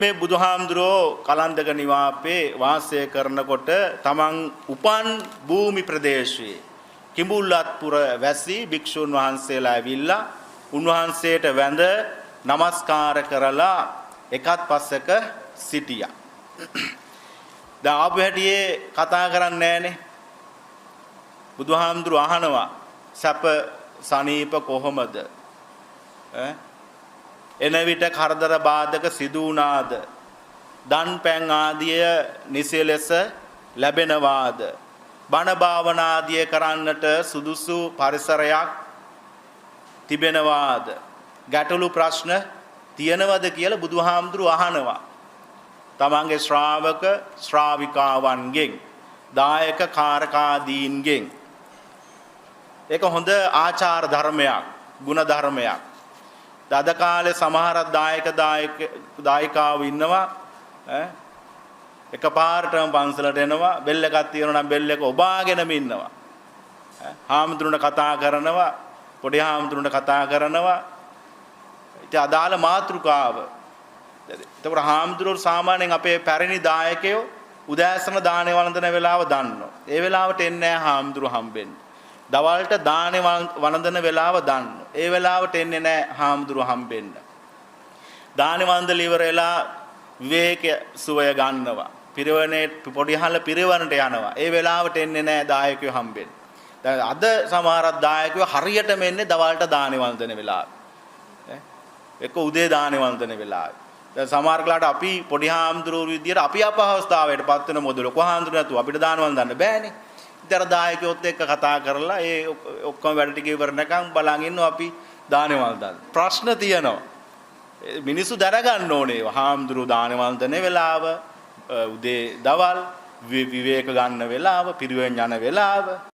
මේ බුදුහාමුදුරෝ කලන්දක නිවාපේ වාසය කරනකොට තමන් උපන් භූමි ප්‍රදේශයේ කිඹුල්වත්පුර වැසි භික්ෂුන් වහන්සේලා ඇවිල්ලා උන්වහන්සේට වැඳ නමස්කාර කරලා එකත් පස්සක සිටියා. දැන් ආපු හැටියේ කතා කරන්නේ නැහනේ. බුදුහාමුදුරු අහනවා සැප සනීප කොහොමද? එන විට කරදර බාධක සිදු වුණාද? දන් පැන් ආදිය නිසි ලෙස ලැබෙනවාද? බණ භාවනා ආදිය කරන්නට සුදුසු පරිසරයක් තිබෙනවාද? ගැටලු ප්‍රශ්න තියෙනවද කියලා බුදුහාමුදුරු අහනවා. තමන්ගේ ශ්‍රාවක ශ්‍රාවිකාවන්ගෙන් දායක කාරකාදීන්ගෙන්. ඒක හොඳ ආචාර ධර්මයක්, ගුණ ධර්මයක්. අද කාලේ සමහර දායකාවෝ ඉන්නවා එකපාරටම පන්සලට එනවා, බෙල් එකක් තියෙනවා නම් බෙල් එක ඔබාගෙනම ඉන්නවා. හාමුදුරනේ කතා කරනවා, පොඩි හාමුදුරනේ කතා කරනවා. ඉතින් අදාළ මාතෘකාව. එතකොට හාමුදුරුවෝ සාමාන්‍යයෙන් අපේ පැරණි දායකයෝ උදෑසන දානේ වළඳන වෙලාව දන්නවා. ඒ වෙලාවට එන්නේ නැහැ හාමුදුරුවෝ හම්බෙන්න. දවල්ට දානේ වළඳන වෙලාව දන්නවා. ඒ වෙලාවට එන්නේ නැහැ හාමුදුරුවෝ හම්බෙන්න. දානේ වළඳලා ඉවර වෙලා විවේක සුවය ගන්නවා. පිරිවනේ පොඩි හාල පිරිවනට යනවා. ඒ වෙලාවට එන්නේ නැහැ දායකයෝ හම්බෙන්න. දැන් අද සමහරක් දායකයෝ හරියටම එන්නේ දවල්ට දානේ වළඳන වෙලාවට. එක්ක උදේ දානේ වළඳන වෙලාවට. දැන් සමහර කලාට අපි පොඩි හාමුදුරුවෝ විදියට අපි අපහසුතාවයට පත් වෙන මොදල ලොකු හාමුදුරුවෝ නැතුව අපිට දාන වළඳන්න බෑනේ. ඉතින් අර දායකයොත් එක්ක කතා කරලා ඒ ඔක්කොම වැඩ ටික ඉවරනකම් බලන් ඉන්නවා අපි දානේ වළඳන්න. ප්‍රශ්න තියෙනවා. මිනිස්සු දැනගන්න ඕනේ හාමුදුරුවෝ දානේ වළඳන වෙලාව, උදේ දවල් විවේක ගන්න වෙලාව, පිරිවෙන් යන වෙලාව.